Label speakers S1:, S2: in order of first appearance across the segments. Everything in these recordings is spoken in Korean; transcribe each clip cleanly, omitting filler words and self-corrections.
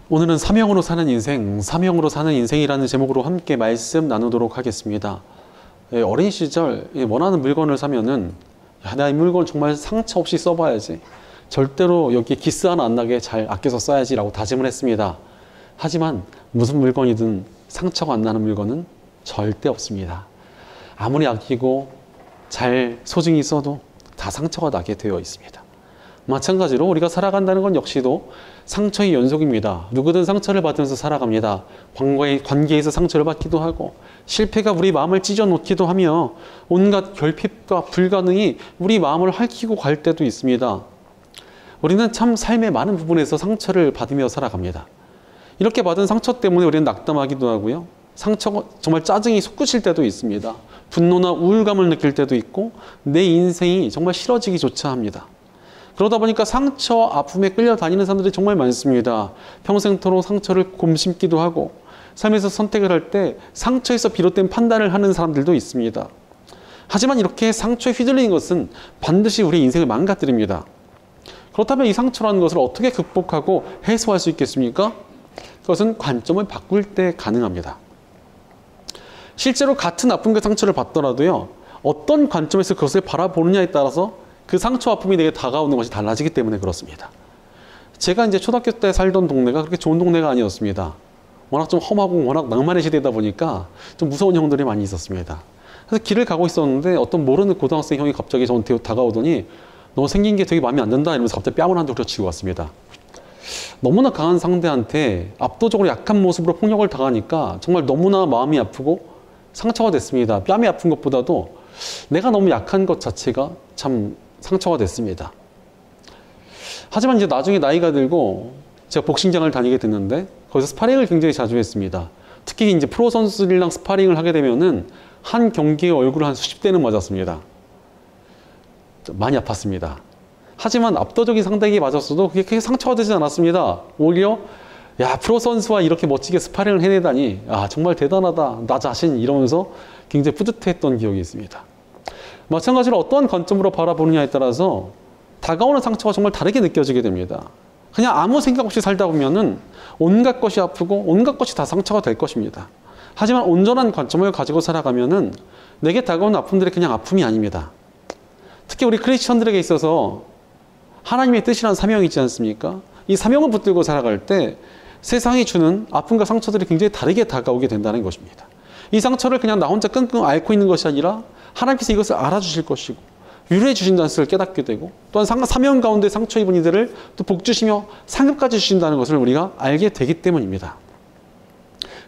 S1: 오늘은 사명으로 사는 인생, 사명으로 사는 인생이라는 제목으로 함께 말씀 나누도록 하겠습니다. 어린 시절 원하는 물건을 사면은 내가 이 물건 정말 상처 없이 써봐야지, 절대로 여기에 기스 하나 안 나게 잘 아껴서 써야지 라고 다짐을 했습니다. 하지만 무슨 물건이든 상처가 안 나는 물건은 절대 없습니다. 아무리 아끼고 잘 소중히 써도 다 상처가 나게 되어 있습니다. 마찬가지로 우리가 살아간다는 건 역시도 상처의 연속입니다. 누구든 상처를 받으면서 살아갑니다. 관계에서 상처를 받기도 하고, 실패가 우리 마음을 찢어놓기도 하며, 온갖 결핍과 불가능이 우리 마음을 핥히고 갈 때도 있습니다. 우리는 참 삶의 많은 부분에서 상처를 받으며 살아갑니다. 이렇게 받은 상처 때문에 우리는 낙담하기도 하고요. 상처가 정말 짜증이 솟구칠 때도 있습니다. 분노나 우울감을 느낄 때도 있고, 내 인생이 정말 싫어지기조차 합니다. 그러다 보니까 상처, 아픔에 끌려다니는 사람들이 정말 많습니다. 평생토록 상처를 곰심기도 하고, 삶에서 선택을 할 때 상처에서 비롯된 판단을 하는 사람들도 있습니다. 하지만 이렇게 상처에 휘둘리는 것은 반드시 우리 인생을 망가뜨립니다. 그렇다면 이 상처라는 것을 어떻게 극복하고 해소할 수 있겠습니까? 그것은 관점을 바꿀 때 가능합니다. 실제로 같은 아픔과 상처를 받더라도요, 어떤 관점에서 그것을 바라보느냐에 따라서 그 상처, 아픔이 내게 다가오는 것이 달라지기 때문에 그렇습니다. 제가 이제 초등학교 때 살던 동네가 그렇게 좋은 동네가 아니었습니다. 워낙 좀 험하고 워낙 낭만의 시대다 보니까 좀 무서운 형들이 많이 있었습니다. 그래서 길을 가고 있었는데 어떤 모르는 고등학생 형이 갑자기 저한테 다가오더니 너 생긴 게 되게 마음에 안 든다 이러면서 갑자기 뺨을 한 대 후려치고 왔습니다. 너무나 강한 상대한테 압도적으로 약한 모습으로 폭력을 당하니까 정말 너무나 마음이 아프고 상처가 됐습니다. 뺨이 아픈 것보다도 내가 너무 약한 것 자체가 참 상처가 됐습니다. 하지만 이제 나중에 나이가 들고 제가 복싱장을 다니게 됐는데 거기서 스파링을 굉장히 자주 했습니다. 특히 이제 프로 선수들이랑 스파링을 하게 되면은 한 경기에 얼굴을 한 수십 대는 맞았습니다. 많이 아팠습니다. 하지만 압도적인 상대에게 맞았어도 그게 크게 상처가 되지 않았습니다. 오히려 야, 프로 선수와 이렇게 멋지게 스파링을 해내다니, 아, 정말 대단하다, 나 자신, 이러면서 굉장히 뿌듯했던 기억이 있습니다. 마찬가지로 어떠한 관점으로 바라보느냐에 따라서 다가오는 상처가 정말 다르게 느껴지게 됩니다. 그냥 아무 생각 없이 살다 보면은 온갖 것이 아프고 온갖 것이 다 상처가 될 것입니다. 하지만 온전한 관점을 가지고 살아가면은 내게 다가오는 아픔들이 그냥 아픔이 아닙니다. 특히 우리 크리스천들에게 있어서 하나님의 뜻이란 사명이 있지 않습니까? 이 사명을 붙들고 살아갈 때 세상이 주는 아픔과 상처들이 굉장히 다르게 다가오게 된다는 것입니다. 이 상처를 그냥 나 혼자 끙끙 앓고 있는 것이 아니라 하나님께서 이것을 알아주실 것이고 위로해 주신다는 것을 깨닫게 되고, 또한 사명 가운데 상처 입은 이들을 또 복 주시며 상급까지 주신다는 것을 우리가 알게 되기 때문입니다.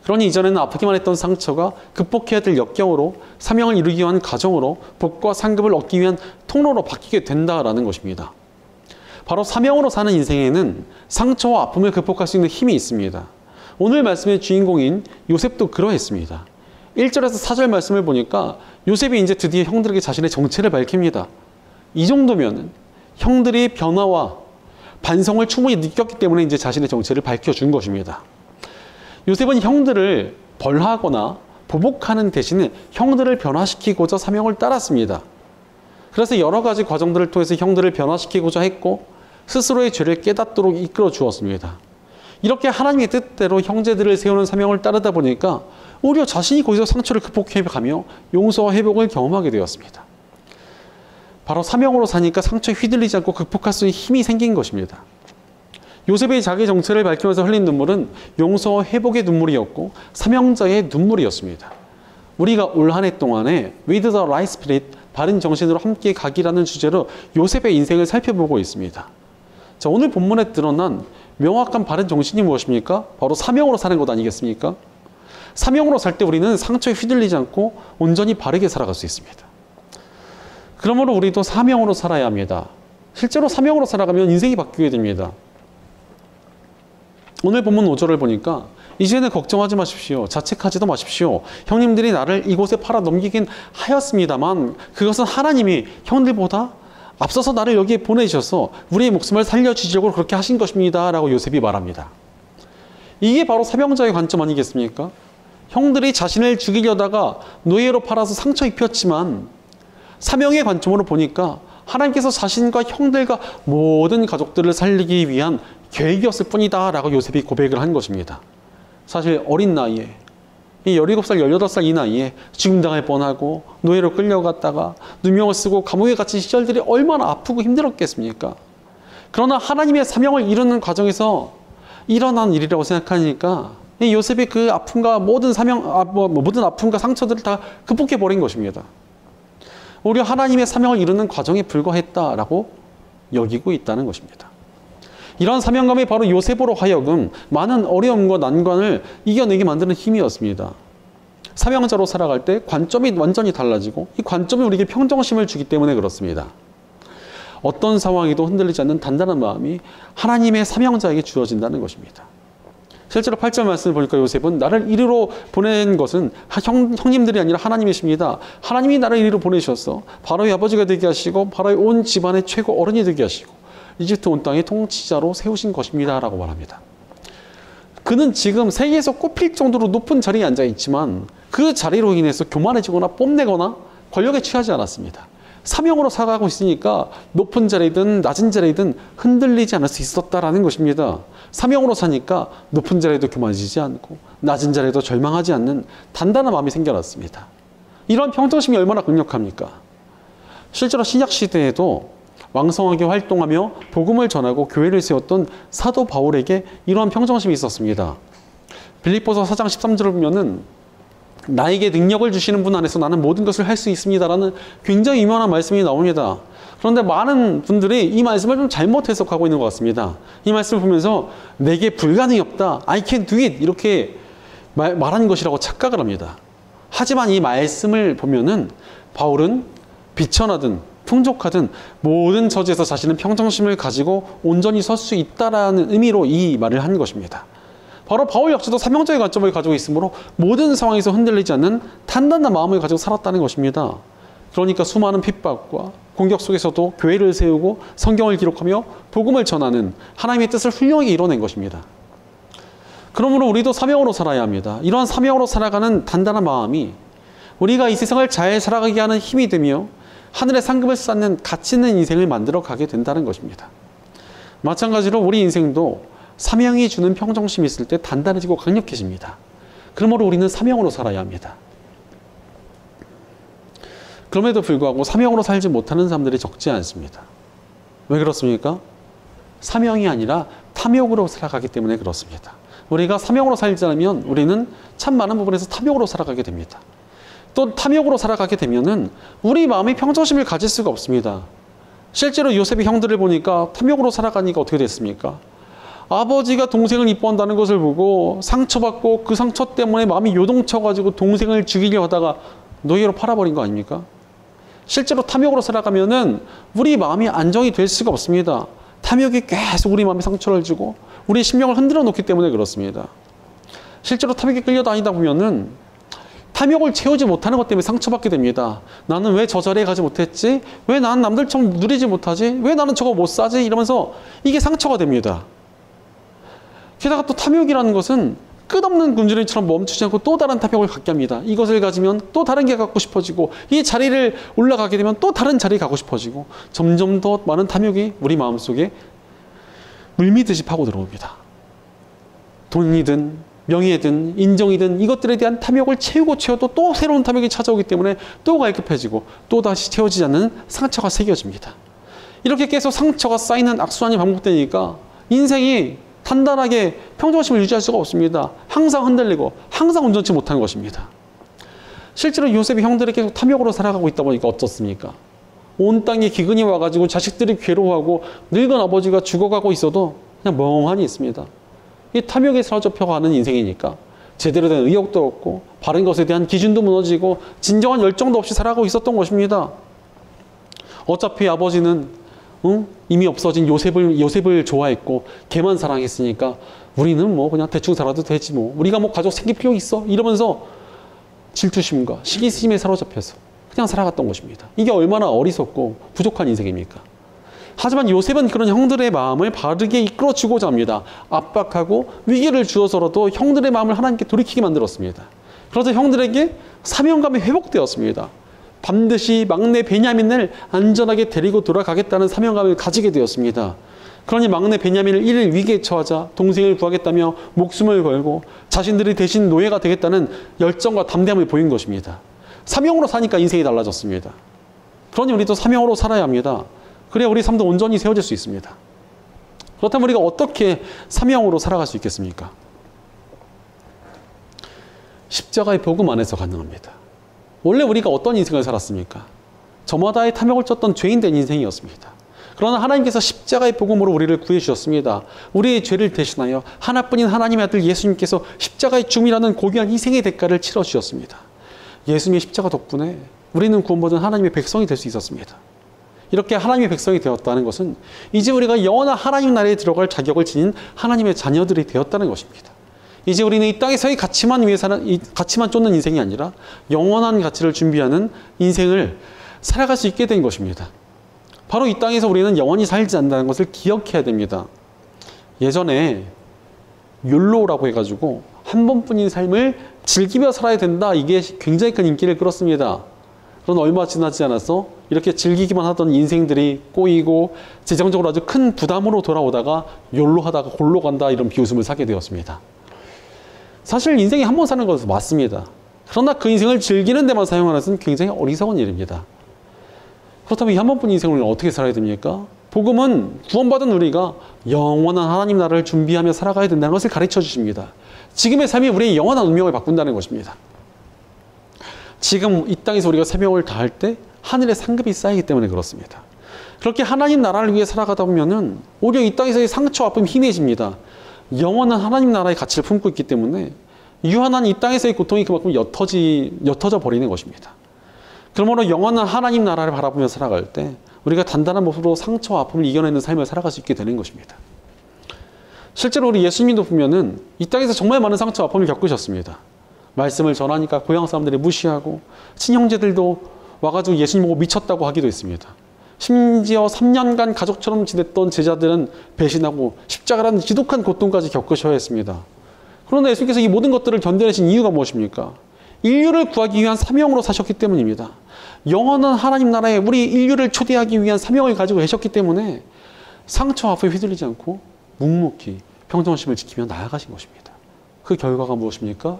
S1: 그러니 이전에는 아프기만 했던 상처가 극복해야 될 역경으로, 사명을 이루기 위한 과정으로, 복과 상급을 얻기 위한 통로로 바뀌게 된다라는 것입니다. 바로 사명으로 사는 인생에는 상처와 아픔을 극복할 수 있는 힘이 있습니다. 오늘 말씀의 주인공인 요셉도 그러했습니다. 1절에서 4절 말씀을 보니까 요셉이 이제 드디어 형들에게 자신의 정체를 밝힙니다. 이 정도면 형들이 변화와 반성을 충분히 느꼈기 때문에 이제 자신의 정체를 밝혀준 것입니다. 요셉은 형들을 벌하거나 보복하는 대신에 형들을 변화시키고자 사명을 따랐습니다. 그래서 여러 가지 과정들을 통해서 형들을 변화시키고자 했고 스스로의 죄를 깨닫도록 이끌어 주었습니다. 이렇게 하나님의 뜻대로 형제들을 세우는 사명을 따르다 보니까 오히려 자신이 거기서 상처를 극복해가며 용서와 회복을 경험하게 되었습니다. 바로 사명으로 사니까 상처에 휘둘리지 않고 극복할 수 있는 힘이 생긴 것입니다. 요셉이 자기 정체를 밝히면서 흘린 눈물은 용서와 회복의 눈물이었고 사명자의 눈물이었습니다. 우리가 올 한 해 동안에 With the Right Spirit, 바른 정신으로 함께 가기라는 주제로 요셉의 인생을 살펴보고 있습니다. 자, 오늘 본문에 드러난 명확한 바른 정신이 무엇입니까? 바로 사명으로 사는 것 아니겠습니까? 사명으로 살 때 우리는 상처에 휘둘리지 않고 온전히 바르게 살아갈 수 있습니다. 그러므로 우리도 사명으로 살아야 합니다. 실제로 사명으로 살아가면 인생이 바뀌게 됩니다. 오늘 본문 5절을 보니까 이제는 걱정하지 마십시오. 자책하지도 마십시오. 형님들이 나를 이곳에 팔아 넘기긴 하였습니다만 그것은 하나님이 형들보다 앞서서 나를 여기에 보내셔서 우리의 목숨을 살려주시려고 그렇게 하신 것입니다. 라고 요셉이 말합니다. 이게 바로 사명자의 관점 아니겠습니까? 형들이 자신을 죽이려다가 노예로 팔아서 상처 입혔지만 사명의 관점으로 보니까 하나님께서 자신과 형들과 모든 가족들을 살리기 위한 계획이었을 뿐이다 라고 요셉이 고백을 한 것입니다. 사실 어린 나이에 이 17살, 18살 이 나이에 죽임당할 뻔하고 노예로 끌려갔다가 누명을 쓰고 감옥에 갇힌 시절들이 얼마나 아프고 힘들었겠습니까? 그러나 하나님의 사명을 이루는 과정에서 일어난 일이라고 생각하니까 이 요셉이 그 아픔과 모든 모든 아픔과 상처들을 다 극복해버린 것입니다. 오히려 하나님의 사명을 이루는 과정에 불과했다라고 여기고 있다는 것입니다. 이런 사명감이 바로 요셉으로 하여금 많은 어려움과 난관을 이겨내게 만드는 힘이었습니다. 사명자로 살아갈 때 관점이 완전히 달라지고 이 관점이 우리에게 평정심을 주기 때문에 그렇습니다. 어떤 상황에도 흔들리지 않는 단단한 마음이 하나님의 사명자에게 주어진다는 것입니다. 실제로 8절 말씀을 보니까 요셉은 나를 이리로 보낸 것은 형님들이 아니라 하나님이십니다. 하나님이 나를 이리로 보내셔서 바로의 아버지가 되게 하시고 바로의 온 집안의 최고 어른이 되게 하시고 이집트 온 땅의 통치자로 세우신 것입니다 라고 말합니다. 그는 지금 세계에서 꼽힐 정도로 높은 자리에 앉아 있지만 그 자리로 인해서 교만해지거나 뽐내거나 권력에 취하지 않았습니다. 사명으로 살아가고 있으니까 높은 자리든 낮은 자리든 흔들리지 않을 수 있었다라는 것입니다. 사명으로 사니까 높은 자리에도 교만해지지 않고 낮은 자리에도 절망하지 않는 단단한 마음이 생겨났습니다. 이런 평정심이 얼마나 강력합니까? 실제로 신약시대에도 왕성하게 활동하며 복음을 전하고 교회를 세웠던 사도 바울에게 이러한 평정심이 있었습니다. 빌립보서 4장 13절을 보면은 나에게 능력을 주시는 분 안에서 나는 모든 것을 할 수 있습니다라는 굉장히 유명한 말씀이 나옵니다. 그런데 많은 분들이 이 말씀을 좀 잘못 해석하고 있는 것 같습니다. 이 말씀을 보면서 내게 불가능이 없다, I can do it 이렇게 말하는 것이라고 착각을 합니다. 하지만 이 말씀을 보면은 바울은 비천하든 풍족하든 모든 처지에서 자신은 평정심을 가지고 온전히 설 수 있다라는 의미로 이 말을 한 것입니다. 바로 바울 역시도 사명자의 관점을 가지고 있으므로 모든 상황에서 흔들리지 않는 단단한 마음을 가지고 살았다는 것입니다. 그러니까 수많은 핍박과 공격 속에서도 교회를 세우고 성경을 기록하며 복음을 전하는 하나님의 뜻을 훌륭하게 이뤄낸 것입니다. 그러므로 우리도 사명으로 살아야 합니다. 이러한 사명으로 살아가는 단단한 마음이 우리가 이 세상을 잘 살아가게 하는 힘이 되며 하늘의 상급을 쌓는 가치 있는 인생을 만들어 가게 된다는 것입니다. 마찬가지로 우리 인생도 사명이 주는 평정심이 있을 때 단단해지고 강력해집니다. 그러므로 우리는 사명으로 살아야 합니다. 그럼에도 불구하고 사명으로 살지 못하는 사람들이 적지 않습니다. 왜 그렇습니까? 사명이 아니라 탐욕으로 살아가기 때문에 그렇습니다. 우리가 사명으로 살지 않으면 우리는 참 많은 부분에서 탐욕으로 살아가게 됩니다. 또 탐욕으로 살아가게 되면은 우리 마음이 평정심을 가질 수가 없습니다. 실제로 요셉의 형들을 보니까 탐욕으로 살아가니까 어떻게 됐습니까? 아버지가 동생을 이뻐한다는 것을 보고 상처받고 그 상처 때문에 마음이 요동쳐가지고 동생을 죽이려 하다가 노예로 팔아버린 거 아닙니까? 실제로 탐욕으로 살아가면은 우리 마음이 안정이 될 수가 없습니다. 탐욕이 계속 우리 마음에 상처를 주고 우리 심령을 흔들어 놓기 때문에 그렇습니다. 실제로 탐욕에 끌려다니다 보면은 탐욕을 채우지 못하는 것 때문에 상처받게 됩니다. 나는 왜 저 자리에 가지 못했지? 왜 나는 남들처럼 누리지 못하지? 왜 나는 저거 못 사지? 이러면서 이게 상처가 됩니다. 게다가 또 탐욕이라는 것은 끝없는 굶주림처럼 멈추지 않고 또 다른 탐욕을 갖게 합니다. 이것을 가지면 또 다른 게 갖고 싶어지고 이 자리를 올라가게 되면 또 다른 자리에 가고 싶어지고 점점 더 많은 탐욕이 우리 마음속에 물미듯이 파고 들어옵니다. 돈이든 명예든 인정이든 이것들에 대한 탐욕을 채우고 또 새로운 탐욕이 찾아오기 때문에 또 갈급해지고 또 다시 채워지지 않는 상처가 새겨집니다. 이렇게 계속 상처가 쌓이는 악순환이 반복되니까 인생이 단단하게 평정심을 유지할 수가 없습니다. 항상 흔들리고 항상 온전치 못한 것입니다. 실제로 요셉의 형들이 계속 탐욕으로 살아가고 있다 보니까 어떻습니까? 온 땅에 기근이 와가지고 자식들이 괴로워하고 늙은 아버지가 죽어가고 있어도 그냥 멍하니 있습니다. 이 탐욕에 사로잡혀가는 인생이니까 제대로 된 의욕도 없고 바른 것에 대한 기준도 무너지고 진정한 열정도 없이 살아가고 있었던 것입니다. 어차피 아버지는 이미 없어진 요셉을 좋아했고 걔만 사랑했으니까 우리는 뭐 그냥 대충 살아도 되지 뭐 우리가 뭐 가족 생길 필요 있어 이러면서 질투심과 시기심에 사로잡혀서 그냥 살아갔던 것입니다. 이게 얼마나 어리석고 부족한 인생입니까? 하지만 요셉은 그런 형들의 마음을 바르게 이끌어주고자 합니다. 압박하고 위기를 주어서라도 형들의 마음을 하나님께 돌이키게 만들었습니다. 그래서 형들에게 사명감이 회복되었습니다. 반드시 막내 베냐민을 안전하게 데리고 돌아가겠다는 사명감을 가지게 되었습니다. 그러니 막내 베냐민을 이를 위기에 처하자 동생을 구하겠다며 목숨을 걸고 자신들이 대신 노예가 되겠다는 열정과 담대함을 보인 것입니다. 사명으로 사니까 인생이 달라졌습니다. 그러니 우리도 사명으로 살아야 합니다. 그래야 우리 삶도 온전히 세워질 수 있습니다. 그렇다면 우리가 어떻게 사명으로 살아갈 수 있겠습니까? 십자가의 복음 안에서 가능합니다. 원래 우리가 어떤 인생을 살았습니까? 저마다의 탐욕을 쫓던 죄인된 인생이었습니다. 그러나 하나님께서 십자가의 복음으로 우리를 구해주셨습니다. 우리의 죄를 대신하여 하나뿐인 하나님의 아들 예수님께서 십자가의 죽음이라는 고귀한 희생의 대가를 치러주셨습니다. 예수님의 십자가 덕분에 우리는 구원받은 하나님의 백성이 될 수 있었습니다. 이렇게 하나님의 백성이 되었다는 것은 이제 우리가 영원한 하나님 나라에 들어갈 자격을 지닌 하나님의 자녀들이 되었다는 것입니다. 이제 우리는 이 땅에서의 가치만 쫓는 인생이 아니라 영원한 가치를 준비하는 인생을 살아갈 수 있게 된 것입니다. 바로 이 땅에서 우리는 영원히 살지 않는다는 것을 기억해야 됩니다. 예전에 욜로라고 해가지고 한 번뿐인 삶을 즐기며 살아야 된다. 이게 굉장히 큰 인기를 끌었습니다. 그런 얼마 지나지 않아서 이렇게 즐기기만 하던 인생들이 꼬이고 재정적으로 아주 큰 부담으로 돌아오다가 욜로 하다가 골로 간다 이런 비웃음을 사게 되었습니다. 사실 인생이 한 번 사는 것은 맞습니다. 그러나 그 인생을 즐기는 데만 사용하는 것은 굉장히 어리석은 일입니다. 그렇다면 이 한 번뿐인 인생을 어떻게 살아야 됩니까? 복음은 구원받은 우리가 영원한 하나님 나라를 준비하며 살아가야 된다는 것을 가르쳐 주십니다. 지금의 삶이 우리의 영원한 운명을 바꾼다는 것입니다. 지금 이 땅에서 우리가 사명을 다할 때 하늘의 상급이 쌓이기 때문에 그렇습니다. 그렇게 하나님 나라를 위해 살아가다 보면은 오히려 이 땅에서의 상처 아픔이 희미해집니다. 영원한 하나님 나라의 가치를 품고 있기 때문에 유한한 이 땅에서의 고통이 그만큼 옅어져 버리는 것입니다. 그러므로 영원한 하나님 나라를 바라보며 살아갈 때 우리가 단단한 모습으로 상처와 아픔을 이겨내는 삶을 살아갈 수 있게 되는 것입니다. 실제로 우리 예수님도 보면은 이 땅에서 정말 많은 상처와 아픔을 겪으셨습니다. 말씀을 전하니까 고향 사람들이 무시하고 친형제들도 와가지고 예수님 보고 미쳤다고 하기도 했습니다. 심지어 3년간 가족처럼 지냈던 제자들은 배신하고 십자가라는 지독한 고통까지 겪으셔야 했습니다. 그러나 예수님께서 이 모든 것들을 견뎌내신 이유가 무엇입니까? 인류를 구하기 위한 사명으로 사셨기 때문입니다. 영원한 하나님 나라에 우리 인류를 초대하기 위한 사명을 가지고 계셨기 때문에 상처와 아픔에 휘둘리지 않고 묵묵히 평정심을 지키며 나아가신 것입니다. 그 결과가 무엇입니까?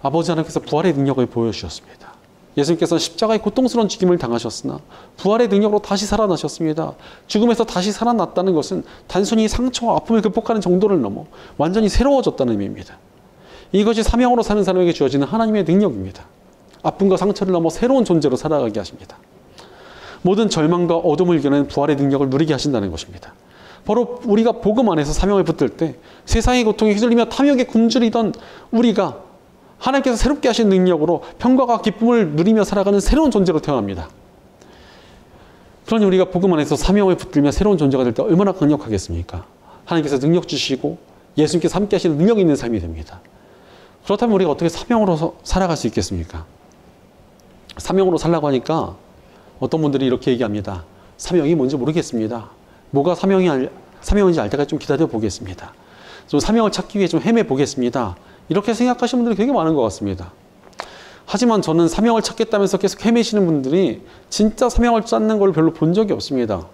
S1: 아버지 하나님께서 부활의 능력을 보여주셨습니다. 예수님께서는 십자가의 고통스러운 죽임을 당하셨으나 부활의 능력으로 다시 살아나셨습니다. 죽음에서 다시 살아났다는 것은 단순히 상처와 아픔을 극복하는 정도를 넘어 완전히 새로워졌다는 의미입니다. 이것이 사명으로 사는 사람에게 주어지는 하나님의 능력입니다. 아픔과 상처를 넘어 새로운 존재로 살아가게 하십니다. 모든 절망과 어둠을 이겨낸 부활의 능력을 누리게 하신다는 것입니다. 바로 우리가 복음 안에서 사명을 붙들 때 세상의 고통에 휘둘리며 탐욕에 굶주리던 우리가 하나님께서 새롭게 하신 능력으로 평강과 기쁨을 누리며 살아가는 새로운 존재로 태어납니다. 그러니 우리가 복음 안에서 사명을 붙들며 새로운 존재가 될 때 얼마나 강력하겠습니까? 하나님께서 능력 주시고 예수님께서 함께 하시는 능력이 있는 삶이 됩니다. 그렇다면 우리가 어떻게 사명으로 살아갈 수 있겠습니까? 사명으로 살라고 하니까 어떤 분들이 이렇게 얘기합니다. 사명이 뭔지 모르겠습니다. 뭐가 사명인지 알 때까지 좀 기다려 보겠습니다. 좀 사명을 찾기 위해 좀 헤매 보겠습니다. 이렇게 생각하시는 분들이 되게 많은 것 같습니다. 하지만 저는 사명을 찾겠다면서 계속 헤매시는 분들이 진짜 사명을 찾는 걸 별로 본 적이 없습니다.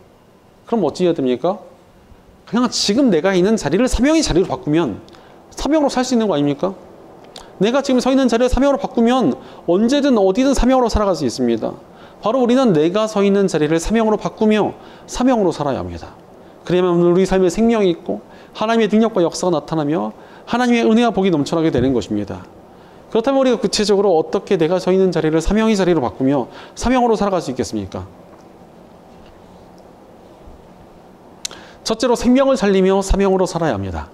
S1: 그럼 어찌 해야 됩니까? 그냥 지금 내가 있는 자리를 사명의 자리로 바꾸면 사명으로 살 수 있는 거 아닙니까? 내가 지금 서 있는 자리를 사명으로 바꾸면 언제든 어디든 사명으로 살아갈 수 있습니다. 바로 우리는 내가 서 있는 자리를 사명으로 바꾸며 사명으로 살아야 합니다. 그러면 우리 삶에 생명이 있고 하나님의 능력과 역사가 나타나며 하나님의 은혜와 복이 넘쳐나게 되는 것입니다. 그렇다면 우리가 구체적으로 어떻게 내가 서 있는 자리를 사명의 자리로 바꾸며 사명으로 살아갈 수 있겠습니까? 첫째로 생명을 살리며 사명으로 살아야 합니다.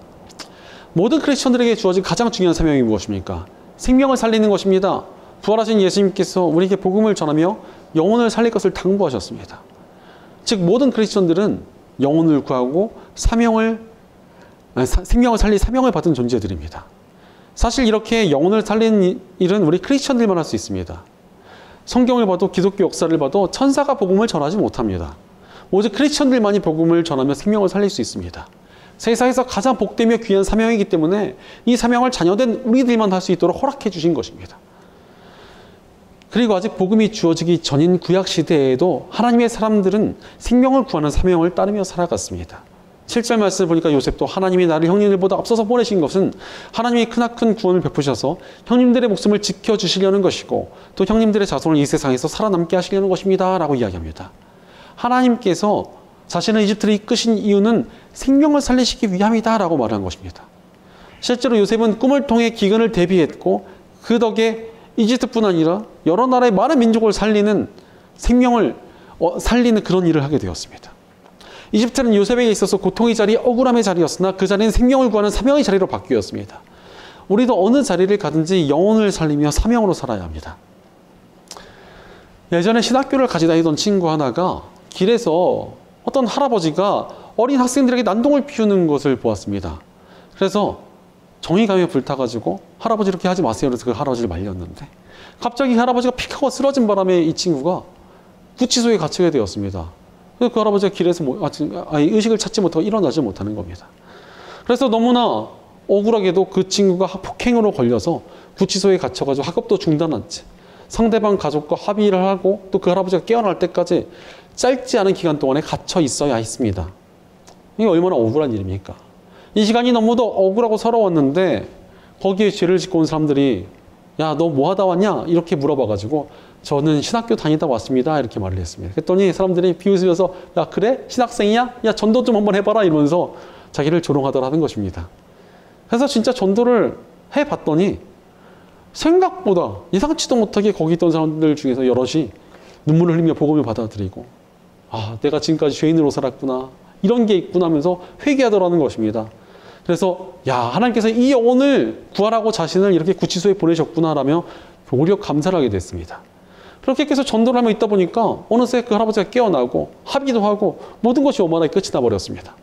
S1: 모든 크리스천들에게 주어진 가장 중요한 사명이 무엇입니까? 생명을 살리는 것입니다. 부활하신 예수님께서 우리에게 복음을 전하며 영혼을 살릴 것을 당부하셨습니다. 즉 모든 크리스천들은 영혼을 구하고 생명을 살릴 사명을 받은 존재들입니다. 사실 이렇게 영혼을 살리는 일은 우리 크리스천들만 할 수 있습니다. 성경을 봐도 기독교 역사를 봐도 천사가 복음을 전하지 못합니다. 오직 크리스천들만이 복음을 전하며 생명을 살릴 수 있습니다. 세상에서 가장 복되며 귀한 사명이기 때문에 이 사명을 자녀된 우리들만 할 수 있도록 허락해 주신 것입니다. 그리고 아직 복음이 주어지기 전인 구약 시대에도 하나님의 사람들은 생명을 구하는 사명을 따르며 살아갔습니다. 7절 말씀을 보니까 요셉도 하나님이 나를 형님들보다 앞서서 보내신 것은 하나님이 크나큰 구원을 베푸셔서 형님들의 목숨을 지켜주시려는 것이고 또 형님들의 자손을 이 세상에서 살아남게 하시려는 것입니다 라고 이야기합니다. 하나님께서 자신을 이집트를 이끄신 이유는 생명을 살리시기 위함이다 라고 말한 것입니다. 실제로 요셉은 꿈을 통해 기근을 대비했고 그 덕에 이집트뿐 아니라 여러 나라의 많은 민족을 살리는 생명을 살리는 그런 일을 하게 되었습니다. 이집트는 요셉에게 있어서 고통의 자리, 억울함의 자리였으나 그 자리는 생명을 구하는 사명의 자리로 바뀌었습니다. 우리도 어느 자리를 가든지 영혼을 살리며 사명으로 살아야 합니다. 예전에 신학교를 같이 다니던 친구 하나가 길에서 어떤 할아버지가 어린 학생들에게 난동을 피우는 것을 보았습니다. 그래서 정의감에 불타가지고 할아버지 이렇게 하지 마세요. 그래서 그 할아버지를 말렸는데 갑자기 할아버지가 픽 하고 쓰러진 바람에 이 친구가 구치소에 갇히게 되었습니다. 그 할아버지가 길에서 의식을 찾지 못하고 일어나지 못하는 겁니다. 그래서 너무나 억울하게도 그 친구가 폭행으로 걸려서 구치소에 갇혀가지고 학업도 중단한 채 상대방 가족과 합의를 하고 또 그 할아버지가 깨어날 때까지 짧지 않은 기간 동안에 갇혀 있어야 했습니다. 이게 얼마나 억울한 일입니까? 이 시간이 너무도 억울하고 서러웠는데 거기에 죄를 짓고 온 사람들이 야, 너 뭐 하다 왔냐? 이렇게 물어봐가지고 저는 신학교 다니다 왔습니다. 이렇게 말을 했습니다. 그랬더니 사람들이 비웃으면서 야, 그래? 신학생이야? 야, 전도 좀 한번 해봐라 이러면서 자기를 조롱하더라는 것입니다. 그래서 진짜 전도를 해봤더니 생각보다 예상치도 못하게 거기 있던 사람들 중에서 여럿이 눈물을 흘리며 복음을 받아들이고 아, 내가 지금까지 죄인으로 살았구나. 이런 게 있구나 하면서 회개하더라는 것입니다. 그래서 야, 하나님께서 이 영혼을 구하라고 자신을 이렇게 구치소에 보내셨구나라며 오히려 감사를 하게 됐습니다. 그렇게 계속 전도를 하며 있다 보니까 어느새 그 할아버지가 깨어나고 합의도 하고 모든 것이 원만하게 끝이 나버렸습니다.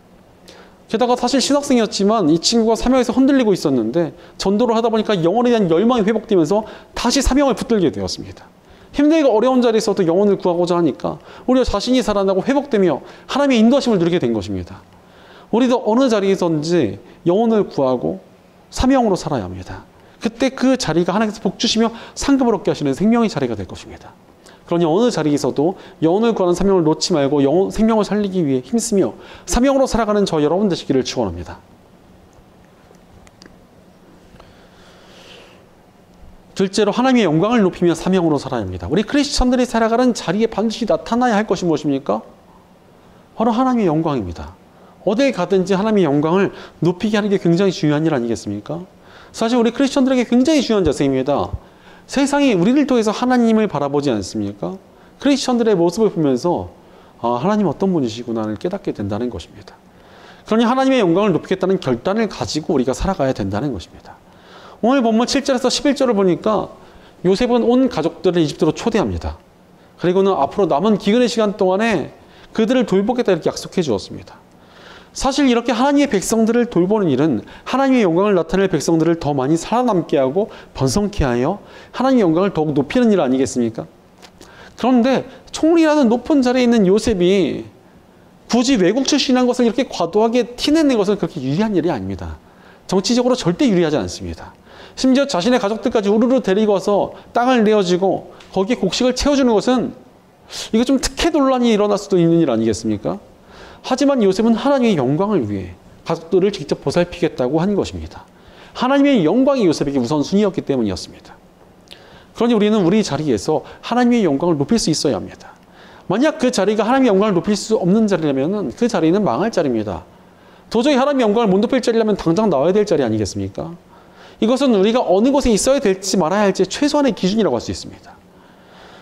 S1: 게다가 사실 신학생이었지만 이 친구가 사명에서 흔들리고 있었는데 전도를 하다 보니까 영혼에 대한 열망이 회복되면서 다시 사명을 붙들게 되었습니다. 힘들고 어려운 자리에서도 영혼을 구하고자 하니까 오히려 자신이 살아나고 회복되며 하나님의 인도하심을 누리게 된 것입니다. 우리도 어느 자리에서든지 영혼을 구하고 사명으로 살아야 합니다. 그때 그 자리가 하나님께서 복 주시며 상급을 얻게 하시는 생명의 자리가 될 것입니다. 그러니 어느 자리에서도 영혼을 구하는 사명을 놓지 말고 생명을 살리기 위해 힘쓰며 사명으로 살아가는 저 여러분 되시기를 축원합니다. 둘째로 하나님의 영광을 높이며 사명으로 살아야 합니다. 우리 크리스천들이 살아가는 자리에 반드시 나타나야 할 것이 무엇입니까? 바로 하나님의 영광입니다. 어딜 가든지 하나님의 영광을 높이게 하는 게 굉장히 중요한 일 아니겠습니까? 사실 우리 크리스천들에게 굉장히 중요한 자세입니다. 세상이 우리를 통해서 하나님을 바라보지 않습니까? 크리스천들의 모습을 보면서 아, 하나님 어떤 분이시구나를 깨닫게 된다는 것입니다. 그러니 하나님의 영광을 높이겠다는 결단을 가지고 우리가 살아가야 된다는 것입니다. 오늘 본문 7절에서 11절을 보니까 요셉은 온 가족들을 이집트로 초대합니다. 그리고는 앞으로 남은 기근의 시간 동안에 그들을 돌보겠다 이렇게 약속해 주었습니다. 사실 이렇게 하나님의 백성들을 돌보는 일은 하나님의 영광을 나타낼 백성들을 더 많이 살아남게 하고 번성케 하여 하나님의 영광을 더욱 높이는 일 아니겠습니까? 그런데 총리라는 높은 자리에 있는 요셉이 굳이 외국 출신이라는 것을 이렇게 과도하게 티내는 것은 그렇게 유리한 일이 아닙니다. 정치적으로 절대 유리하지 않습니다. 심지어 자신의 가족들까지 우르르 데리고 와서 땅을 내어주고 거기에 곡식을 채워주는 것은 이거 좀 특혜 논란이 일어날 수도 있는 일 아니겠습니까? 하지만 요셉은 하나님의 영광을 위해 가족들을 직접 보살피겠다고 한 것입니다. 하나님의 영광이 요셉에게 우선순위였기 때문이었습니다. 그러니 우리는 우리 자리에서 하나님의 영광을 높일 수 있어야 합니다. 만약 그 자리가 하나님의 영광을 높일 수 없는 자리라면 그 자리는 망할 자리입니다. 도저히 하나님의 영광을 못 높일 자리라면 당장 나와야 될 자리 아니겠습니까? 이것은 우리가 어느 곳에 있어야 될지 말아야 할지 최소한의 기준이라고 할 수 있습니다.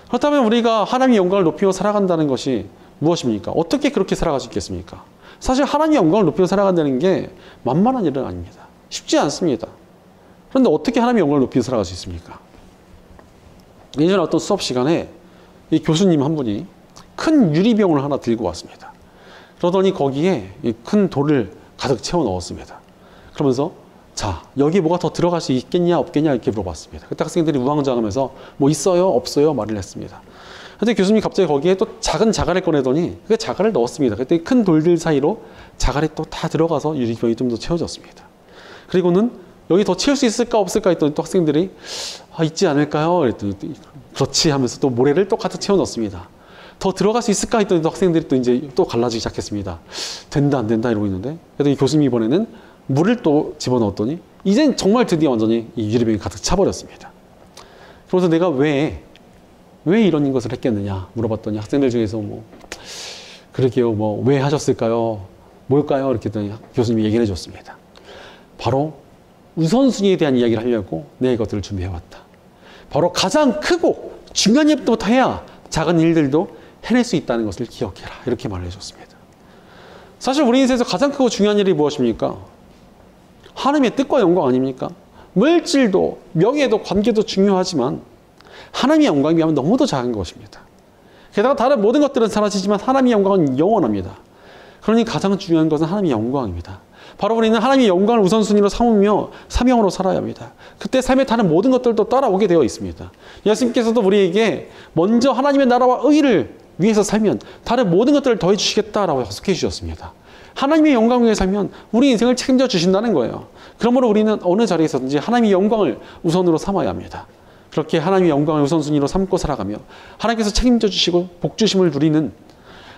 S1: 그렇다면 우리가 하나님의 영광을 높이며 살아간다는 것이 무엇입니까? 어떻게 그렇게 살아갈 수 있겠습니까? 사실 하나님의 영광을 높이며 살아간다는 게 만만한 일은 아닙니다. 쉽지 않습니다. 그런데 어떻게 하나님의 영광을 높이며 살아갈 수 있습니까? 예전에 어떤 수업 시간에 이 교수님 한 분이 큰 유리병을 하나 들고 왔습니다. 그러더니 거기에 큰 돌을 가득 채워 넣었습니다. 그러면서 자, 여기 뭐가 더 들어갈 수 있겠냐 없겠냐 이렇게 물어봤습니다. 그때 학생들이 우왕좌왕하면서 뭐 있어요 없어요 말을 했습니다. 근데 교수님이 갑자기 거기에 또 작은 자갈을 꺼내더니 그 자갈을 넣었습니다. 그때 큰 돌들 사이로 자갈이 또 다 들어가서 유리병이 좀 더 채워졌습니다. 그리고는 여기 더 채울 수 있을까 없을까 했더니 또 학생들이 있지 않을까요? 그랬더니 그렇지 하면서 또 모래를 또 가득 채워 넣습니다. 더 들어갈 수 있을까 했더니 또 학생들이 또 이제 또 갈라지기 시작했습니다. 된다, 안 된다 이러고 있는데, 그래도 이 교수님이 이번에는 물을 또 집어넣었더니 이젠 정말 드디어 완전히 이 유리병이 가득 차버렸습니다. 그래서 내가 왜 이런 것을 했겠느냐 물어봤더니 학생들 중에서 뭐 그러게요, 뭐 왜 하셨을까요? 뭘까요? 이렇게 했더니 교수님이 얘기를 해줬습니다. 바로 우선순위에 대한 이야기를 하려고 내가 이것들을 준비해왔다. 바로 가장 크고 중요한 일부터 해야 작은 일들도 해낼 수 있다는 것을 기억해라. 이렇게 말을 해줬습니다. 사실 우리 인생에서 가장 크고 중요한 일이 무엇입니까? 하나님의 뜻과 영광 아닙니까? 물질도 명예도 관계도 중요하지만 하나님의 영광에 비하면 너무도 작은 것입니다. 게다가 다른 모든 것들은 사라지지만 하나님의 영광은 영원합니다. 그러니 가장 중요한 것은 하나님의 영광입니다. 바로 우리는 하나님의 영광을 우선순위로 삼으며 사명으로 살아야 합니다. 그때 삶에 다른 모든 것들도 따라오게 되어 있습니다. 예수님께서도 우리에게 먼저 하나님의 나라와 의를 위해서 살면 다른 모든 것들을 더해 주시겠다라고 약속해 주셨습니다. 하나님의 영광 위에 살면 우리 인생을 책임져 주신다는 거예요. 그러므로 우리는 어느 자리에서든지 하나님의 영광을 우선으로 삼아야 합니다. 그렇게 하나님의 영광을 우선순위로 삼고 살아가며 하나님께서 책임져 주시고 복 주심을 누리는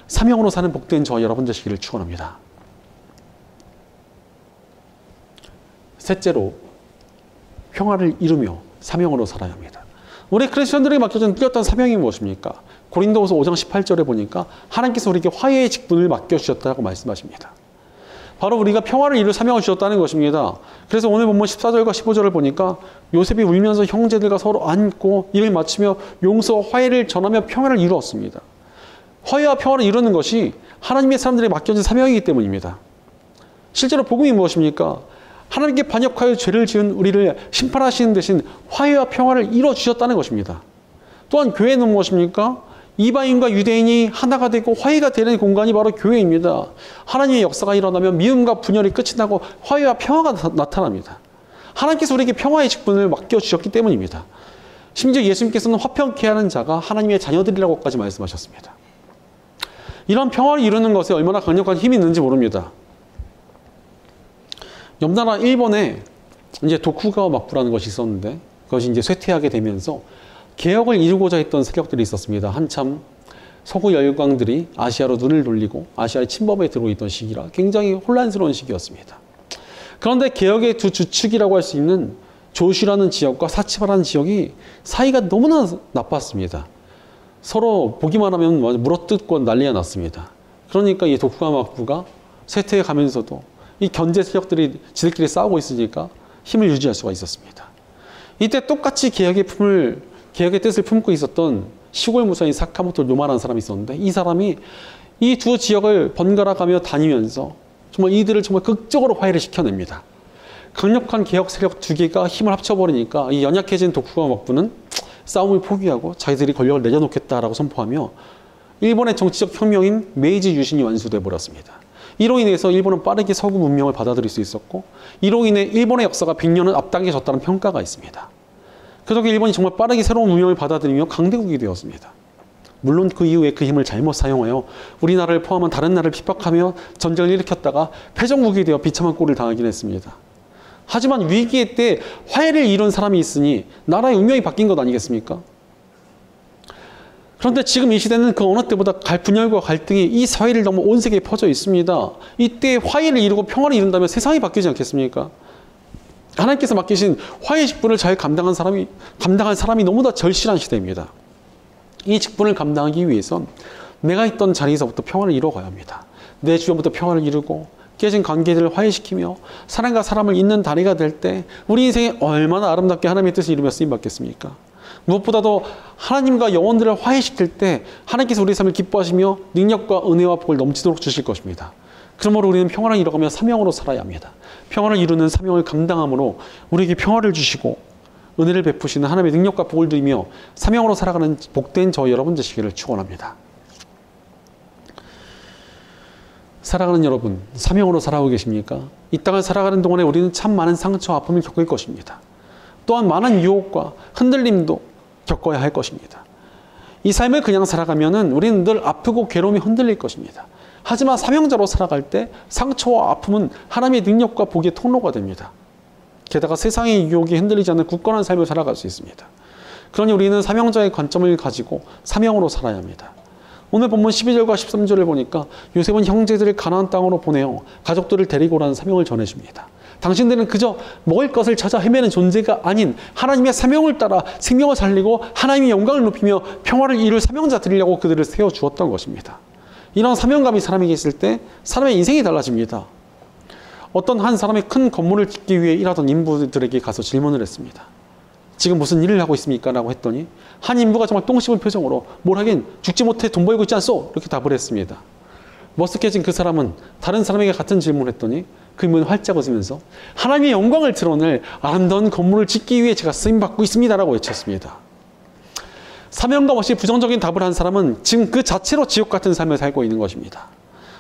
S1: 사명으로 사는 복된 저와 여러분 되시기를 축원합니다. 셋째로 평화를 이루며 사명으로 살아야 합니다. 우리 크리스천들에게 맡겨진 뚜렷한 사명이 무엇입니까? 고린도후서 5장 18절에 보니까 하나님께서 우리에게 화해의 직분을 맡겨주셨다고 말씀하십니다. 바로 우리가 평화를 이룰 사명을 주셨다는 것입니다. 그래서 오늘 본문 14절과 15절을 보니까 요셉이 울면서 형제들과 서로 안고 입을 맞추며 용서와 화해를 전하며 평화를 이루었습니다. 화해와 평화를 이루는 것이 하나님의 사람들에게 맡겨진 사명이기 때문입니다. 실제로 복음이 무엇입니까? 하나님께 반역하여 죄를 지은 우리를 심판하시는 대신 화해와 평화를 이루어주셨다는 것입니다. 또한 교회는 무엇입니까? 이방인과 유대인이 하나가 되고 화해가 되는 공간이 바로 교회입니다. 하나님의 역사가 일어나면 미움과 분열이 끝이 나고 화해와 평화가 나타납니다. 하나님께서 우리에게 평화의 직분을 맡겨주셨기 때문입니다. 심지어 예수님께서는 화평케 하는 자가 하나님의 자녀들이라고까지 말씀하셨습니다. 이런 평화를 이루는 것에 얼마나 강력한 힘이 있는지 모릅니다. 옆나라 일본에 이제 도쿠가와 막부라는 것이 있었는데 그것이 이제 쇠퇴하게 되면서 개혁을 이루고자 했던 세력들이 있었습니다. 한참 서구 열강들이 아시아로 눈을 돌리고 아시아의 침범에 들어있던 시기라 굉장히 혼란스러운 시기였습니다. 그런데 개혁의 두 주축이라고 할 수 있는 조슈라는 지역과 사치바라는 지역이 사이가 너무나 나빴습니다. 서로 보기만 하면 물어뜯고 난리가 났습니다. 그러니까 이 도쿠가와 막부가 쇠퇴해 가면서도 이 견제 세력들이 지들끼리 싸우고 있으니까 힘을 유지할 수가 있었습니다. 이때 똑같이 개혁의 뜻을 품고 있었던 시골 무사인 사카모토 료마라는 사람이 있었는데 이 사람이 이 두 지역을 번갈아 가며 다니면서 정말 이들을 정말 극적으로 화해를 시켜냅니다. 강력한 개혁 세력 두 개가 힘을 합쳐버리니까 이 연약해진 도쿠가와 막부는 싸움을 포기하고 자기들이 권력을 내려놓겠다라고 선포하며 일본의 정치적 혁명인 메이지 유신이 완수돼 버렸습니다. 이로 인해서 일본은 빠르게 서구 문명을 받아들일 수 있었고 이로 인해 일본의 역사가 100년을 앞당겨졌다는 평가가 있습니다. 그 덕에 일본이 정말 빠르게 새로운 문명을 받아들이며 강대국이 되었습니다. 물론 그 이후에 그 힘을 잘못 사용하여 우리나라를 포함한 다른 나라를 핍박하며 전쟁을 일으켰다가 패전국이 되어 비참한 꼴을 당하긴 했습니다. 하지만 위기의 때 화해를 이룬 사람이 있으니 나라의 운명이 바뀐 것 아니겠습니까? 그런데 지금 이 시대는 그 어느 때보다 분열과 갈등이 이 사회를 넘어 온 세계에 퍼져 있습니다. 이때 화해를 이루고 평화를 이룬다면 세상이 바뀌지 않겠습니까? 하나님께서 맡기신 화해 직분을 잘 감당할 사람이 너무나 절실한 시대입니다. 이 직분을 감당하기 위해선 내가 있던 자리에서부터 평화를 이루어가야 합니다. 내 주변부터 평화를 이루고 깨진 관계들을 화해시키며 사람과 사람을 잇는 다리가 될 때 우리 인생이 얼마나 아름답게 하나님의 뜻을 이루며 쓰임받겠습니까? 무엇보다도 하나님과 영혼들을 화해시킬 때 하나님께서 우리의 삶을 기뻐하시며 능력과 은혜와 복을 넘치도록 주실 것입니다. 그러므로 우리는 평화를 이뤄가며 사명으로 살아야 합니다. 평화를 이루는 사명을 감당함으로 우리에게 평화를 주시고 은혜를 베푸시는 하나님의 능력과 복을 드리며 사명으로 살아가는 복된 저 여러분 되시기를 축원합니다. 살아가는 여러분, 사명으로 살아오고 계십니까? 이 땅을 살아가는 동안에 우리는 참 많은 상처와 아픔을 겪을 것입니다. 또한 많은 유혹과 흔들림도 겪어야 할 것입니다. 이 삶을 그냥 살아가면은 우리는 늘 아프고 괴로움이 흔들릴 것입니다. 하지만 사명자로 살아갈 때 상처와 아픔은 하나님의 능력과 복의 통로가 됩니다. 게다가 세상의 유혹이 흔들리지 않는 굳건한 삶을 살아갈 수 있습니다. 그러니 우리는 사명자의 관점을 가지고 사명으로 살아야 합니다. 오늘 본문 12절과 13절을 보니까 요셉은 형제들을 가나안 땅으로 보내어 가족들을 데리고 오라는 사명을 전해줍니다. 당신들은 그저 먹을 것을 찾아 헤매는 존재가 아닌 하나님의 사명을 따라 생명을 살리고 하나님의 영광을 높이며 평화를 이룰 사명자 들이려고 그들을 세워주었던 것입니다. 이런 사명감이 사람에게 있을 때 사람의 인생이 달라집니다. 어떤 한 사람의 큰 건물을 짓기 위해 일하던 인부들에게 가서 질문을 했습니다. 지금 무슨 일을 하고 있습니까? 라고 했더니 한 인부가 정말 똥 씹은 표정으로 뭘 하긴 죽지 못해 돈 벌고 있지 않소? 이렇게 답을 했습니다. 머쓱해진 그 사람은 다른 사람에게 같은 질문을 했더니 그 인부는 활짝 웃으면서 하나님의 영광을 드러낼 아름다운 건물을 짓기 위해 제가 쓰임받고 있습니다. 라고 외쳤습니다. 사명감 없이 부정적인 답을 한 사람은 지금 그 자체로 지옥 같은 삶을 살고 있는 것입니다.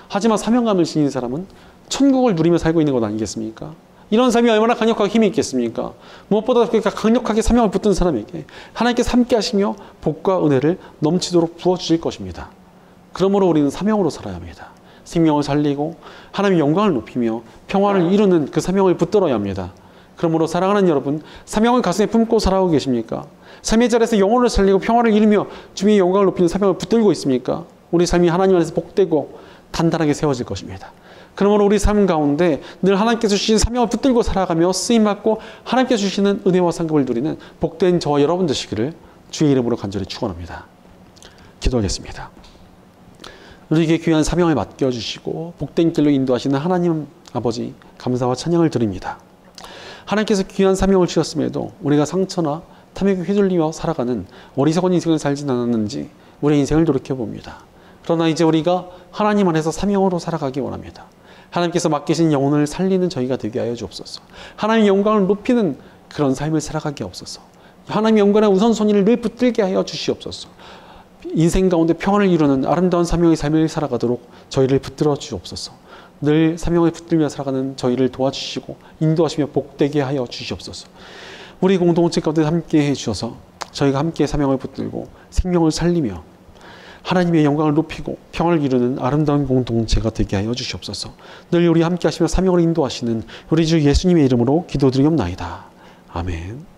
S1: 하지만 사명감을 지닌 사람은 천국을 누리며 살고 있는 것 아니겠습니까? 이런 삶이 얼마나 강력하게 힘이 있겠습니까? 무엇보다 강력하게 사명을 붙든 사람에게 하나님께서 함께 하시며 복과 은혜를 넘치도록 부어주실 것입니다. 그러므로 우리는 사명으로 살아야 합니다. 생명을 살리고 하나님의 영광을 높이며 평화를 이루는 그 사명을 붙들어야 합니다. 그러므로 사랑하는 여러분, 사명을 가슴에 품고 살아오고 계십니까? 삶의 자리에서 영혼을 살리고 평화를 이루며 주님의 영광을 높이는 사명을 붙들고 있습니까? 우리 삶이 하나님 안에서 복되고 단단하게 세워질 것입니다. 그러므로 우리 삶 가운데 늘 하나님께서 주신 사명을 붙들고 살아가며 쓰임받고 하나님께서 주시는 은혜와 상급을 누리는 복된 저와 여러분 되시기를 주의 이름으로 간절히 축원합니다. 기도하겠습니다. 우리에게 귀한 사명을 맡겨주시고 복된 길로 인도하시는 하나님 아버지 감사와 찬양을 드립니다. 하나님께서 귀한 사명을 주셨음에도 우리가 상처나 탐욕에 휘둘리며 살아가는 어리석은 인생을 살진 않았는지 우리의 인생을 돌이켜봅니다. 그러나 이제 우리가 하나님 안에서 사명으로 살아가기 원합니다. 하나님께서 맡기신 영혼을 살리는 저희가 되게 하여 주옵소서. 하나님의 영광을 높이는 그런 삶을 살아가게 하옵소서. 하나님의 영광의 우선순위를 늘 붙들게 하여 주시옵소서. 인생 가운데 평안을 이루는 아름다운 사명의 삶을 살아가도록 저희를 붙들어 주옵소서. 늘 사명을 붙들며 살아가는 저희를 도와주시고 인도하시며 복되게 하여 주시옵소서. 우리 공동체 가운데 함께 해주셔서 저희가 함께 사명을 붙들고 생명을 살리며 하나님의 영광을 높이고 평화를 이루는 아름다운 공동체가 되게 하여 주시옵소서. 늘 우리 함께 하시며 사명을 인도하시는 우리 주 예수님의 이름으로 기도드리옵나이다. 아멘.